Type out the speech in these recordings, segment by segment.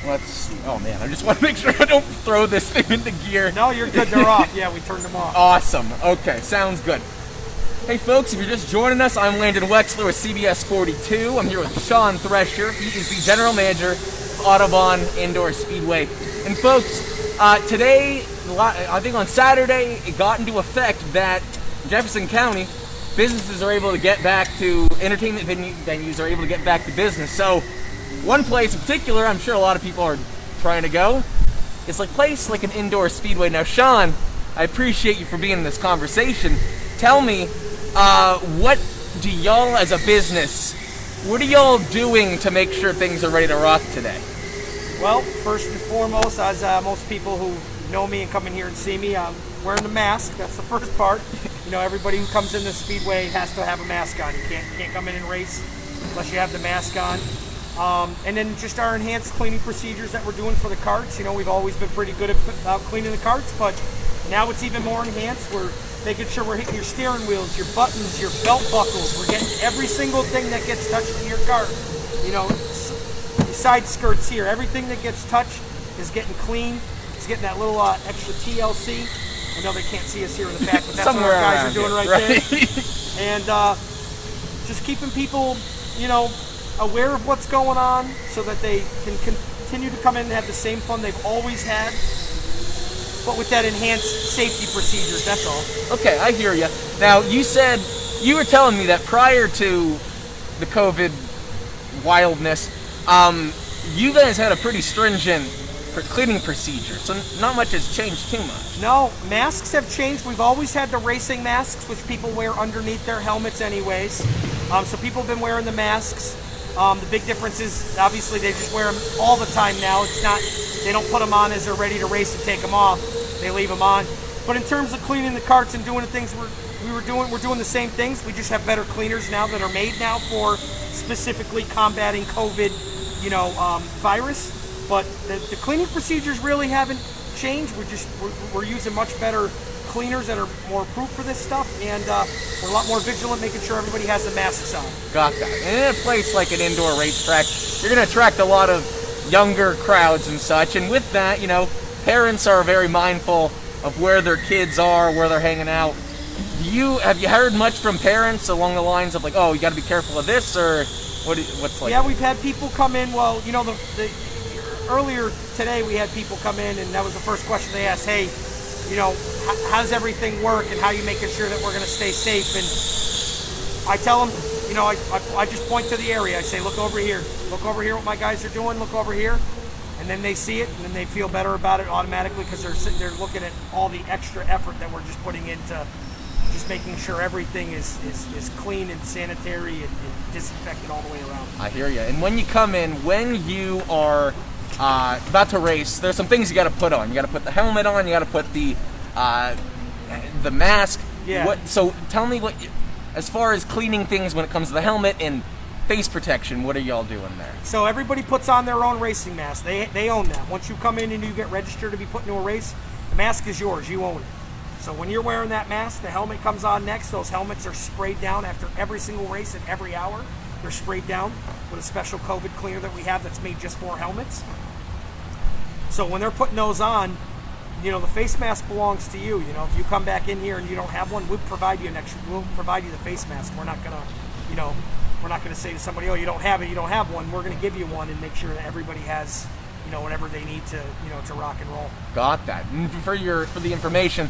Let's see. Oh man, I just want to make sure I don't throw this thing into gear. No, you're good. They're off. Yeah, we turned them off. Awesome. Okay, sounds good. Hey folks, if you're just joining us, I'm Landon Wexler with CBS 42. I'm here with Sean Thresher. He is the general manager of Audubon Indoor Speedway. And folks, today, I think on Saturday, it got into effect that Jefferson County businesses are able to get back to, entertainment venues are able to get back to business. So one place in particular, I'm sure a lot of people are trying to go, is like place like an indoor speedway. Now Sean, I appreciate you for being in this conversation. Tell me, what do y'all as a business, what are y'all doing to make sure things are ready to rock today? Well, first and foremost, as most people who know me and come in here and see me, I'm wearing the mask. That's the first part. You know, everybody who comes in the speedway has to have a mask on. You can't come in and race unless you have the mask on. And then just our enhanced cleaning procedures that we're doing for the carts. You know, we've always been pretty good about cleaning the carts, but now it's even more enhanced. We're making sure we're hitting your steering wheels, your buttons, your belt buckles. We're getting every single thing that gets touched in your car. You know, your side skirts here, everything that gets touched is getting clean. It's getting that little extra TLC. I know they can't see us here in the back, but that's what our guys are doing right there. And just keeping people, you know, aware of what's going on so that they can continue to come in and have the same fun they've always had, but with that enhanced safety procedures, that's all. Okay, I hear you. Now, you were telling me that prior to the COVID wildness, you guys had a pretty stringent cleaning procedure, so not much has changed too much. No, masks have changed. We've always had the racing masks, which people wear underneath their helmets anyways. So people have been wearing the masks. The big difference is, obviously, they just wear them all the time now. It's not, they don't put them on as they're ready to race and take them off. They leave them on. But in terms of cleaning the carts and doing the things we're doing the same things. We just have better cleaners now that are made now for specifically combating COVID, you know, virus. But the cleaning procedures really haven't changed. We're using much better cleaners that are more approved for this stuff, and we're a lot more vigilant, making sure everybody has the masks on. Got that. And in a place like an indoor racetrack, you're going to attract a lot of younger crowds and such, and with that, you know, parents are very mindful of where their kids are, where they're hanging out. Have you heard much from parents along the lines of like, oh, you got to be careful of this, or what's like? Yeah, we've had people come in. Well, you know, earlier today we had people come in, and that was the first question they asked. Hey, you know, how does everything work, and how are you making sure that we're going to stay safe? And I tell them, you know, I just point to the area. I say, look over here what my guys are doing, look over here. And then they see it, and then they feel better about it automatically because they're looking at all the extra effort that we're just putting into just making sure everything is clean and sanitary and disinfected all the way around. I hear you. And when you come in, when you are about to race, there's some things you got to put on. You got to put the helmet on. You got to put the mask. Yeah. So tell me as far as cleaning things when it comes to the helmet and face protection, what are y'all doing there? So everybody puts on their own racing mask. They own that. Once you come in and you get registered to be put into a race, the mask is yours. You own it. So when you're wearing that mask, the helmet comes on next. Those helmets are sprayed down after every single race and every hour. They're sprayed down with a special COVID cleaner that we have that's made just for helmets. So when they're putting those on, you know, the face mask belongs to you. You know, if you come back in here and you don't have one, we'll provide you the face mask. We're not gonna, you know, we're not gonna say to somebody, oh, you don't have it, you don't have one. We're gonna give you one and make sure that everybody has, you know, whatever they need to, you know, to rock and roll. Got that. And for the information,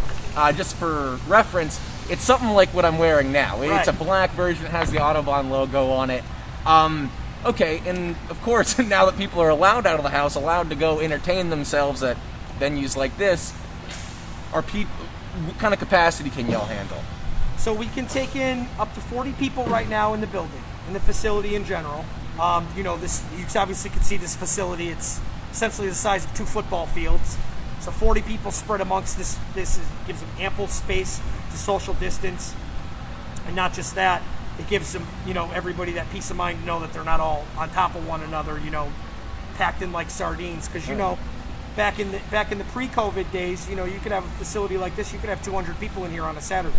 just for reference, it's something like what I'm wearing now. Right. It's a black version. It has the Audubon logo on it. Okay, and of course, now that people are allowed out of the house, allowed to go entertain themselves at venues like this, what kind of capacity can y'all handle? So we can take in up to 40 people right now in the building, in the facility in general. You know, you obviously can see this facility. It's essentially the size of 2 football fields. So 40 people spread amongst this gives them ample space to social distance. And not just that, it gives them, you know, everybody that peace of mind to know that they're not all on top of one another, you know, packed in like sardines. Because, you know, back in the pre-COVID days, you know, you could have a facility like this, you could have 200 people in here on a Saturday.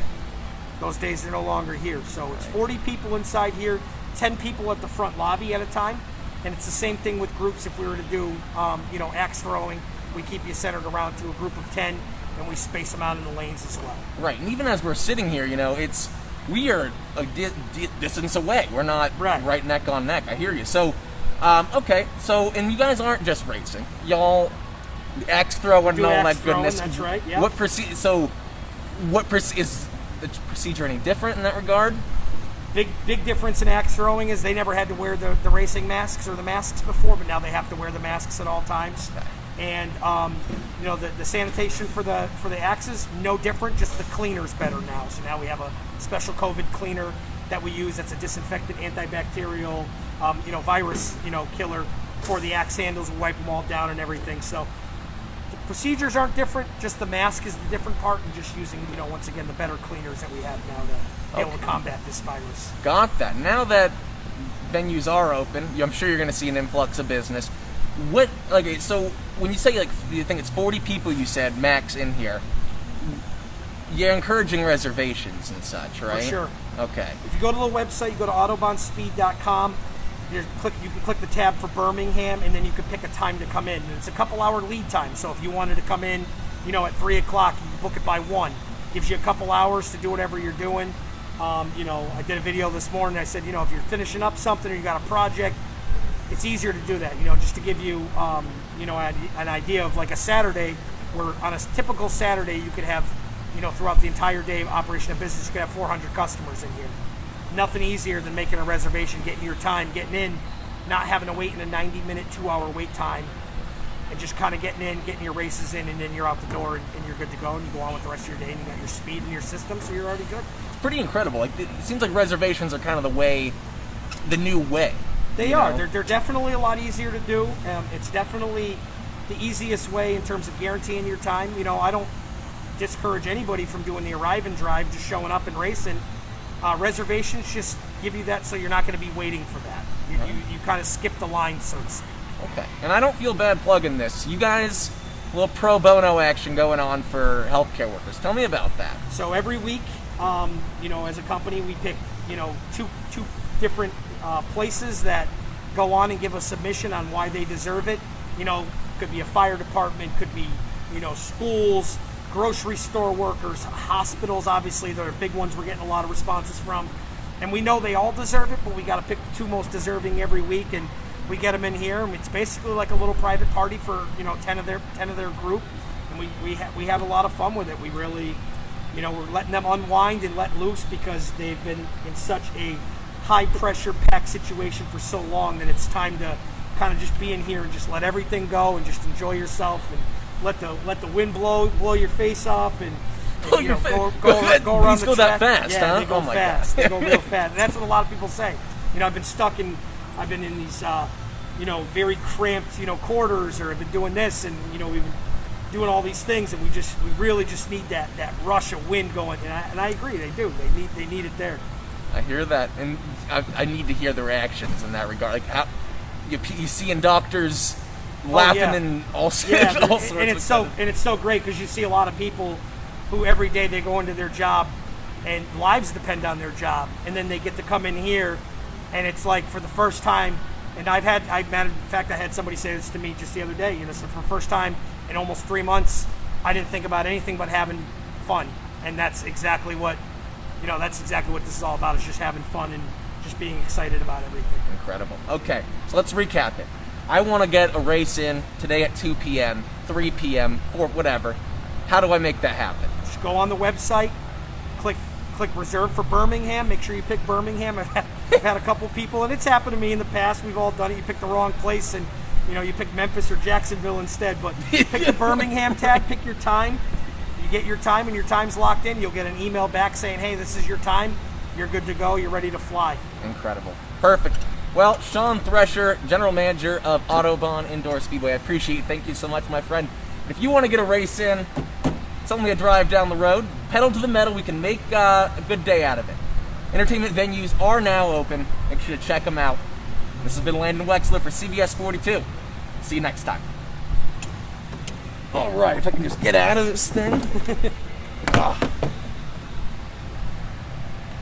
Those days are no longer here. So it's 40 people inside here, 10 people at the front lobby at a time. And it's the same thing with groups. If we were to do, axe throwing, we keep you centered around to a group of 10, and we space them out in the lanes as well. Right, and even as we're sitting here, we are a distance away. We're not right neck on neck. I hear you. So, okay. So, and you guys aren't just racing. Y'all axe throwing and all that goodness. That's right. Yeah. Is the procedure any different in that regard? Big difference in axe throwing is they never had to wear the racing masks or the masks before, but now they have to wear the masks at all times. Okay. And the sanitation for the axes, no different, just the cleaner's better now. So now we have a special COVID cleaner that we use that's a disinfectant, antibacterial, virus, killer for the axe handles. We wipe them all down and everything. So the procedures aren't different, just the mask is the different part, and just using, once again, the better cleaners that we have now to be able to combat this virus. Got that. Now that venues are open, I'm sure you're going to see an influx of business. So when you say you think it's 40 people, you said max in here, you're encouraging reservations and such, right? For sure. Okay. If you go to the website, you go to autobahnspeed.com, you can click the tab for Birmingham, and then you can pick a time to come in. And it's a couple-hour lead time, so if you wanted to come in, at 3 o'clock, you can book it by 1. Gives you a couple hours to do whatever you're doing. I did a video this morning. I said, if you're finishing up something or you got a project, it's easier to do that, just to give you, an idea of like a Saturday, where on a typical Saturday you could have, throughout the entire day of operation of business, you could have 400 customers in here. Nothing easier than making a reservation, getting your time, getting in, not having to wait in a 90-minute, 2-hour wait time, and just kind of getting in, getting your races in, and then you're out the door and you're good to go, and you go on with the rest of your day, and you got your speed in your system, so you're already good. It's pretty incredible. It seems like reservations are kind of the new way. They are. They're definitely a lot easier to do. It's definitely the easiest way in terms of guaranteeing your time. I don't discourage anybody from doing the arrive and drive, just showing up and racing. Reservations just give you that, so you're not going to be waiting for that. You kind of skip the line, so to speak. Okay. And I don't feel bad plugging this. You guys, a little pro bono action going on for healthcare workers. Tell me about that. So every week, as a company, we pick, two different places that go on and give a submission on why they deserve it. Could be a fire department, could be, schools, grocery store workers, hospitals. Obviously, they're big ones we're getting a lot of responses from. And we know they all deserve it, but we got to pick the 2 most deserving every week, and we get them in here. And it's basically like a little private party for 10 of their group, and we have a lot of fun with it. We really, we're letting them unwind and let loose because they've been in such a high pressure packed situation for so long that it's time to kind of just be in here and just let everything go and just enjoy yourself and let the wind blow your face off and go around the track. That fast, yeah, huh? They go fast. They go real fast, and that's what a lot of people say. I've been in these very cramped quarters, or I've been doing this, and we've been doing all these things, and we really just need that rush of wind going. And I agree, they do. They need it there. I hear that, and I need to hear the reactions in that regard. Like how you seeing doctors laughing and all sorts and it's so great because you see a lot of people who every day they go into their job and lives depend on their job, and then they get to come in here, and it's like for the first time. And in fact, I had somebody say this to me just the other day. So for the first time in almost 3 months, I didn't think about anything but having fun, and that's exactly what this is all about, is just having fun and just being excited about everything. Incredible. Okay, so let's recap it. I want to get a race in today at 2 p.m., 3 p.m., 4, whatever. How do I make that happen? Just go on the website, click reserve for Birmingham. Make sure you pick Birmingham. I've had a couple people, and it's happened to me in the past. We've all done it. You pick the wrong place, and you pick Memphis or Jacksonville instead. But pick the Birmingham tag, pick your time. You get your time, and your time's locked in. You'll get an email back saying, hey, this is your time. You're good to go. You're ready to fly. Incredible. Perfect. Well, Sean Thresher, General Manager of Autobahn Indoor Speedway, I appreciate it. Thank you so much, my friend. If you want to get a race in, it's only a drive down the road. Pedal to the metal. We can make a good day out of it. Entertainment venues are now open. Make sure to check them out. This has been Landon Wexler for CBS 42. See you next time. All right, if I can just get out of this thing.